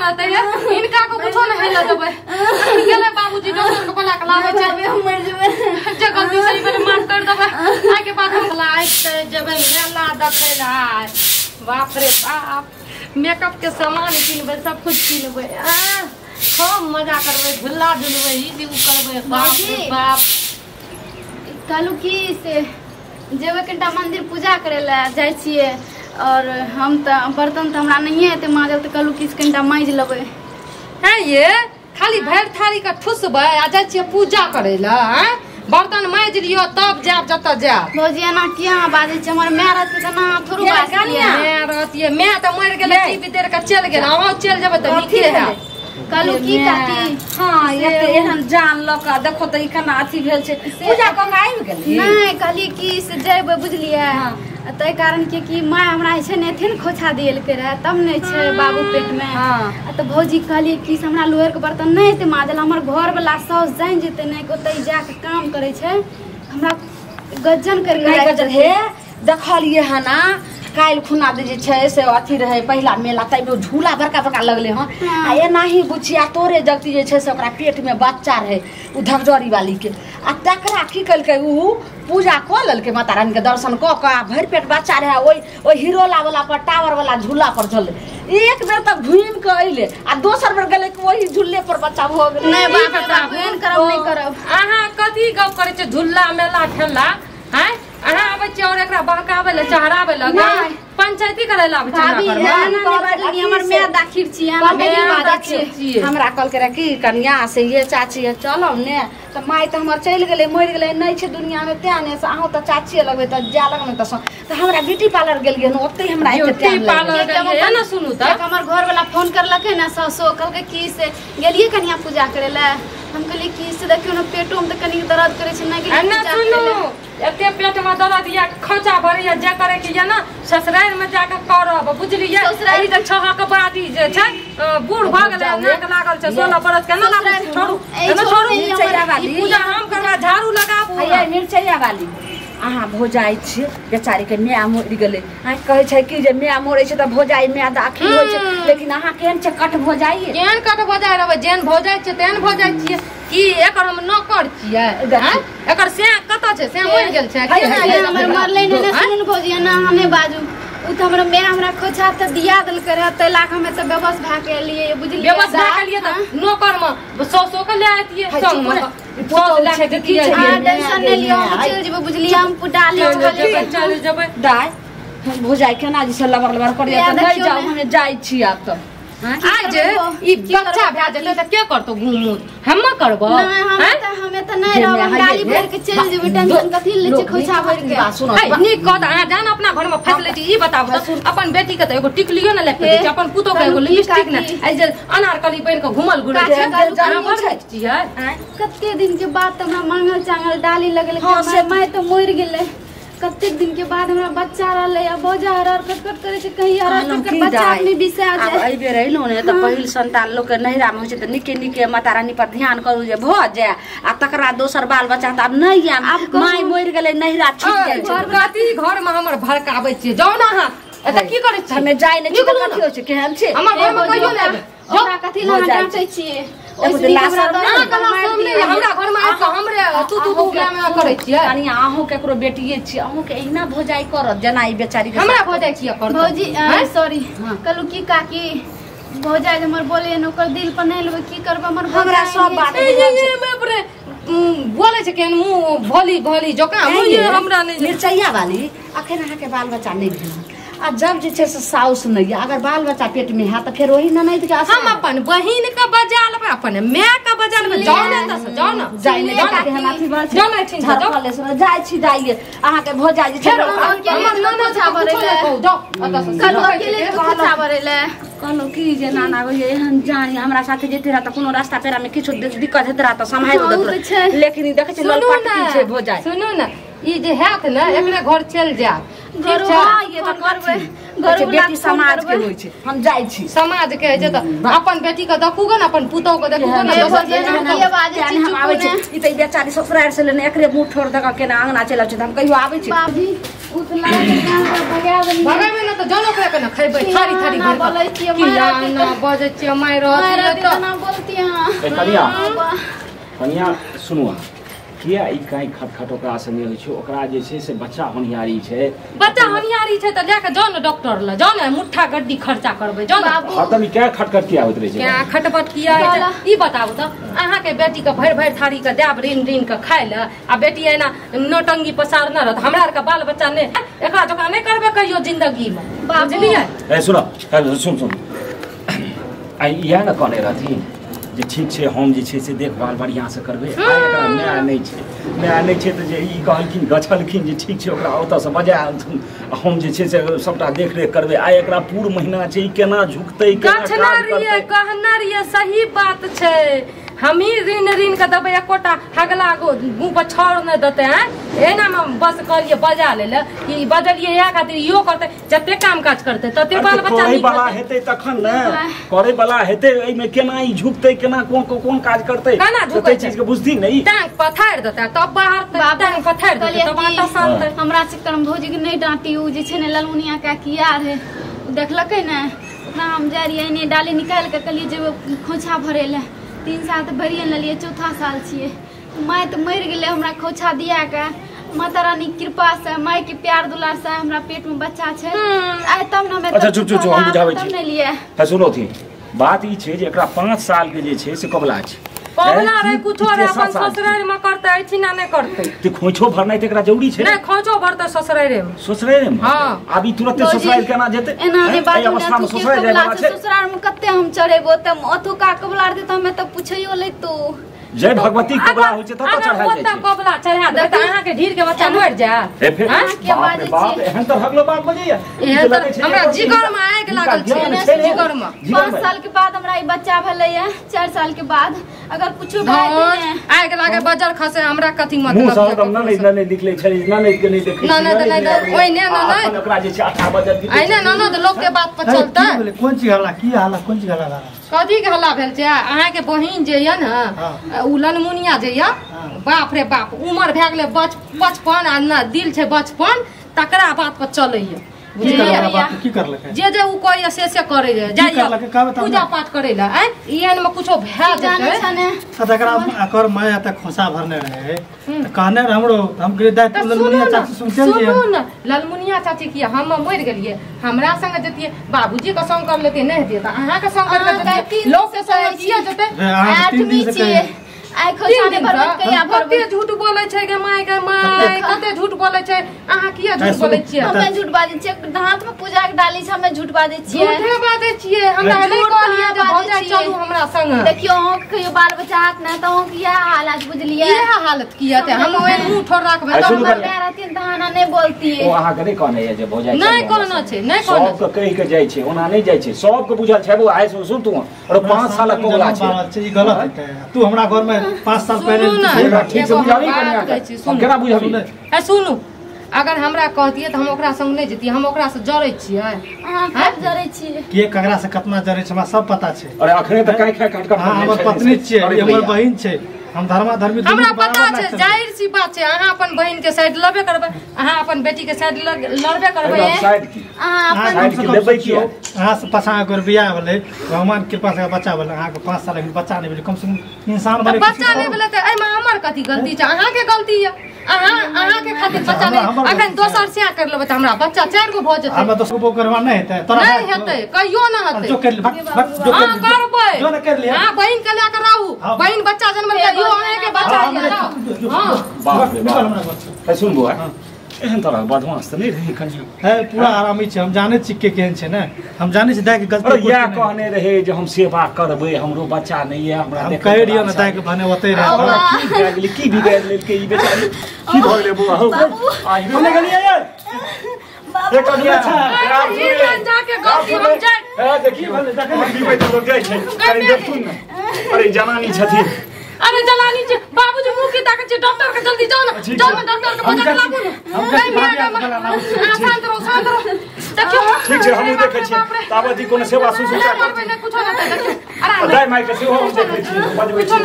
रहते है इनका को कुछो नहीं हेला देबे गेले बाबूजी डॉक्टर को बोला के लावे छै मर जेबे जे गलती से मैंने माफ कर देबे आगे बाद हम लाइट जेबे मेला देखैला बाप रे बाप मेकअप के सामान किनबे सब कुछ किनबे खूब मजा करबे झूला झूलबे ई भी करबे बाप रे बाप कहलू की से जेबे कनिटा मंदिर पूजा करे ला जाय छिए और हम त बर्तन त हमरा नहीं है माजल त कहलू की कनिटा माइज लेबे है ये खाली भैर थारी का ठुसबे आ जाय छिए पूजा करे ला हैं बर्तन माइज लियो तब जाब जत जाब भौजी एना किया बाजे छ हमर माय रात के ना थोड़ू बात मैं रहतिए मैं त मर गेले टीवी देर का चल गेल हम चल जेबे त नीके है कहलू की काकी हां ये एहन जान ल का देखो त ई कना अथी भेल छै पूजा क के आबि गेली नहीं कहली की से जेबे बुझलिए तै कारण के कि माय हमरा छै ने एथिन खोछा दियल के रहे तब नहीं छै बाबू पेट में त भौजी कहली कि हमरा लोहर के बर्तन नहीं ते माजल हमर घर वाला साउस जान जेते नहीं ओतै जाके काम करे छै हमरा गज्जन कर गज्जन हे देखलिए हना काल खुना दे जे छै से अथी रहे पहिला मेला तैबो झूला बड़का बड़का लगले हां आ एना ही बुचिया तोरे जगती जे छै से ओकरा पेट में बच्चा रहे उ धकजरी वाली के आ तकरा की कलके उ पूजा क ललके माता रानी के दर्शन क के भर पेट बच्चा रहे ओई हिरोला वाला पर टावर वाला झूला पर चले एक बेर तक घूम के अइले आ दोसर बेर गेले कि वही झूले पर बच्चा भ गेले नहीं बाबा फोन करब नहीं करब आहा कथी गप करे छै झूला मेला ठेला हैं अहा आबे छै और एकरा बहकावे ले चढ़ावे लगे पंचायती करे ला बच्चा हमर मैं दाखिर छी हमरा कल के की कन्या से ये चाची चलो ने त माई त हमर चल गेले मर गेले नहीं छै दुनिया में त्याने से आहो त चाची लगबे त जा लगमे त हमरा ब्यूटी पार्लर गेल गेन ओते हमरा ब्यूटी पार्लर गेल ना सुनु त हमर घर वाला फोन करलके ना ससो कल के की से गेलिए कन्या पूजा करे ला हम कहली की से देखियो न पेटो में त कनी दर्द करे छै ना कि ना सुनु एते पेट में दर्द या खोचा भरिया जे करे के या ना ससुराल में जाके करब बुझलिए ससुराल त छहा के बाती जे छै बूढ़ भ गेले नाक लागल छै 16 बरस के ना लागल छोड़ू मिर्चैया वाली पूजा हम करबा झाड़ू लगाबू ये मिर्चैया वाली अहाँ भोजाई छी बेचारी के मैं मोर गेले आ कहे छै कि जे मैं मोरे छै त भोजाई मैं दाखिल होय छै लेकिन अहाँ केहन छै कट भोजाई केहन कट भोजाई रहबे जेन भोजाई छै तेन भोजाई छियै की एकर हम नौकर छियै एकर से कत छै से मर गेल छै हमर मरले ने सुन भौजी ना हमें बाजू उ त हमरा खोछा त दिया दल करे त लाख हमें त व्यवस्था भा के लिए बुझलिए व्यवस्था के लिए त नौकर में 100 के ले आतिए संग में फोटो लाके देखिए टेंशन नहीं लियो चल जेबे बुझलिए हम डालियो चल जेबे दाई भोजाई केना जे से लबर लबर कर या त नहीं जाओ हमें जाई छी आब त आज ई बच्चा भा जेते त के करतो घूमू हम करबो हमें त नहीं रहब हम गाली भर के चल जेबे टेंशन कथि ले छै खोछा भर के सुनो नी कद आ जान अपना घर में फैसिलिटी ई बताबो अपन बेटी के त एगो टिकलियो न लेके दे अपन पुतो के एगो लिपस्टिक न आई जे अनारकली पहिन के घुमल घुरे छै कते दिन के बाद त हमरा मांगल चांगल डाली लगल मैं तो मर गेले कते दिन के बाद हमरा बच्चा रहले या बोझा हर कटकट करे छै कहीं हर कटकट बच्चा अपने बिसा जाय अब एबे रहिलो ने त पहिल संतान लोग के नहिरा में होय छै त निके निके माता रानी पर ध्यान करू जे भ जाय आ तकरा दोसर बाल बच्चा त अब नहीं या माई मर गेले नहिरा छूट जाय छै कथि घर में हमर भड़काबै छियै जाउ ना हां एत की करे छै हमें जाय नै छै कथि होय छै केहन छै हमर घर में कहियो नै हमरा कथि ला डांटै छियै हमरा घर में आके हमरे तू बुला में करे छियै यानी आहो केकरो बेटिए छी आहो के एहिना भोजाई करत जना ई बेचारी के हमरा भोजाई छियै कर भौजी सॉरी कहलू की काकी भोजाई हमर बोले न ओकर दिल पर नहीं लेबे की करब हमर हमरा सब बात बोले छै केन मुंह भोली भोली जोका मुंह हमरा नहीं मिर्चैया वाली अखन अहाँ के बाल बच्चा नहीं भेल आ जब जे छै से साउस नहीं अगर बाल बच्चा पेट में है त फिर वही ननद के हम अपन बहिन के बजा लेबे अपन माय के बजा लेबे जाओ ना त जाओ ना जाय ने के हम अथी बात जाओ ना छिन जाओ जाय छी जाइए अहाँ के भोजा जी छै हमर ननद छाबरे ले जाओ कल अकेले छाबरे ले कहलो की जे नाना गए एहन जानी हमरा साथे जेते रहा त कोनो रास्ता पेरा में किछो दिक्कत हेत रहा त संभाल देत लेकिन देखे छै ललपट छै भोजा सुनो ना ई जे हैत ना एकरे घर चल जा घर ये त करबे घर बेटी समाज के होय छै हम जाय छी समाज के जे त अपन बेटी के देखूगे ना अपन पुतौ के देखूगे ना ये बाजे छी हम आबै छी ई त बेचारी ससुराल से लेने एकरे मुंह ठोर दका केना अंगना चलल छै हम कहियो आबै छी बाबी उतला भगा देनी भगा में ना तो जानो करे के ना खइबै थारी थारी भर बोलै छियै किला ना बजे छियै माय रहत तो ना बोलती हां कनिया सुनुआ किया ई काई खटखट ओकरा संगे होइ छै ओकरा जे छै से बच्चा होनियारी छै बच्चा होनियारी छै त जाके जाओ न डॉक्टर ल जाओ न मुट्ठा गड्डी खर्चा करबै जाओ न हां त क्या खटखट किया होत रहे छै क्या खटपट किया है ई बताबू त अहाँ के बेटी के भर भर थारी के देब ऋण ऋण के खाय ल आ बेटी एना नोटंगी पसार न रहत हमरा के बाल बच्चा ने एकरा जका नै करबे कहियो जिंदगी में बुझलियै ए सुन आई या न कोने रहथि जे ठीक छै हम जे छै से देखभाल बढ़िया से करबै आ एकरा नया नै छै त जे ई कहलखिन गछलखिन जे ठीक छै ओकरा ओतऽ से बजा हम जे छै से सबटा देख रेख करबै आ एकरा पूरा महीना छै ई केना झुकतै केना कहना रिए सही बात छै हमी ऋण के देबै एकोटा हगला गु पर छोड़ न देते हैं एना में बस करिए बजा ले कि बजलिए या खातिर इहो करते जते काम काज करते तते बाल बच्चा करे वाला हेतै तखन न करे वाला हेतै एई में केना ई झुकतै केना कोन काज करतै तते चीज के बुझती नहीं टांग पथार देता तब बाहर टांग पथार देता तब आता शांत हमरा से करम भौजी के नहीं डांटी उ जे छै ने ललमुनिया का किया रे देखलकै ने ओकरा हम जा रहिए ने डाली निकाल के कहलिए जे खोछा भरे ले 3 साल तो भरिए न लिए 4था साल छिए माय तो मर गेले हमरा खोछा दिया के माता रानी कृपा से माय के प्यार दुलार से हमरा पेट में बच्चा छै आइ तब न अच्छा चुप हम बुझाबै छी तब नै लिए है सुनो थी बात ई छै जे एकरा 5 साल के जे छै से कबला छै कबला रे कुछो रे अपन ससुराल में करते अछि ना नै करते ते खोइछो भरनाइ त एकरा जरूरी छै नै खोइछो भरते ससुराल में हां अभी तुरंत ससुराल केना जेतै एना नै बात अवस्था में ससुराल जाय वाला छै ससुराल में कते हम चढ़ेबो त अथुका कबला दे त हमें त पुछैयो ले तू जय भगवती कबला होइ छै त चढ़ा जाइ छै कबला चढ़ा दे त अहाँ के ढीर के बच्चा मर जा ए फिर बाप एहन त हगलो बात बजैया हमरा जिगर में आग लागल छै जिगर में 5 साल के बाद हमरा ई बच्चा भेलै है 4 साल के बाद अगर कुछो भए आग लागे बजर खसे हमरा कथि मतलब मुंह से न नहीं निकले छै न नहीं के नहीं देखे न ओइ ने न ओकरा जे छै 8 बजे आई ने न लोग के बात पर चलता कोन चीज हल्ला की हल्ला कोन चीज हल्ला कथी के हल्ला भेल छै अहाँ के बहिन जे य न उ ललमुनिया जे य बाप रे बाप उमर भए गेलै 55 आ न दिल छै 55 तकरा बात पर चलैया की करलकै जे उ कोई से करे जाइए पूजा पाठ करे ला एहन में कुछो भए जाने छने तकरा कर मैं त खोसा भरने रहे त कहने हमरो हम के दाय ललमुनिया चाची सुनते जे सुनू न ललमुनिया चाची की हम मर गेलिए हमरा संग जतिए बाबूजी के संग कर लेते नहीं देता अहाँ के संग कर लेते लोग के संग किया जते 8वीं छिए आइ खोसा ने भरत कहिया कते झूठ बोलै छै गे माय कते झूठ बोलै छै अहाँ किया झूठ बोलै छियै हमें झूठ बाजै छियै हाथ में पूजा के डाली छै हमें झूठ बाजै छियै झूठे बाजै छियै हमरा नै कहलिए जे भौजा चलू हमरा संग देखियो अहाँ कहियो बाल बच्चा हाथ न त अहाँ किया हालत बुझलिए ये हालत किया ते हम ओए मुंह ठोर राखबे तो मैं रहती तहाना नहीं बोलती ओ अहाँ के नै कहने है जे भौजा नै कहना छै नै कहना सब के कहि के जाय छै ओना नै जाय छै सब के बुझल छै वो आइ सुन तू और 5 साल कोगला छै ई गलत है तू हमरा घर में 5 साल पहले ठीक से बुझाबी कन्या केना बुझाबी ए सुनू अगर हमरा कहतिए त हम ओकरा संग नै जतिए हम ओकरा से जरै छियै हां कब जरै छियै के ककरा से कितना जरै छै हमरा सब पता छै अरे अखने त काई खा काट हां हमर पत्नी छियै हमर बहिन छै हम धर्मी हमरा पता छै जाहिर सी बात छै अहाँ अपन बहिन के साइड लबे करबै अहाँ अपन बेटी के साइड लड़बे करबै साइड की अहाँ अपन साइड की लेबै की अहाँ से 5 अगर बियाह भेलै भगवान कृपा से बच्चा भेलै अहाँ के 5 साल के बच्चा नै भेलै कम से कम इंसान बने बच्चा नै भेलै त एमे हमर कथि गलती छै अहाँ के गलती है अहाँ के खातिर बच्चा नै अखन दोसर से कर लेबै त हमरा बच्चा 4 गो भ जेतै हमरा दोसर गो करवा नै हेतै तोरा नै हेतै कहियो न हेतै जो कर जो करबै जो न कर लिया हां बहिन के लेकर रहू बहिन बच्चा जन्म के यो अहाँ के बच्चा है हां बाप रे बाप ए सुन बुआ एहन तरह बदमाश त नै रही कन्या है पूरा आरामी छै हम जाने छी के केहन छै ना हम जाने छी दाय के गलती या कहने रहे जे हम सेवा करबै हमरो बच्चा नै है हमरा हम कह रियो ना दाय के भने ओतै रहे की बिगाड़ लेलकै ई बेचारी की भ गेलै बुआ हो आई बोले गेलिए ये ये कन्या जाके गलती हम जाय ए देखी भले देखै बीबे त लोग जाय छै अरे देख सुन अरे जनानी छथिन अरे जलानी छै बाबूजी मुंह की ताकत छै डॉक्टर के जल्दी जाओ ना डॉक्टर के बजा लाबू ना शांत रहो देखियो ठीक छै हम देखै छी ताबती कोनो सेवा सुसुचा करबै नै कुछो ना देखियो अरे दाय माय के सेहो हम देखै छी बजबै छी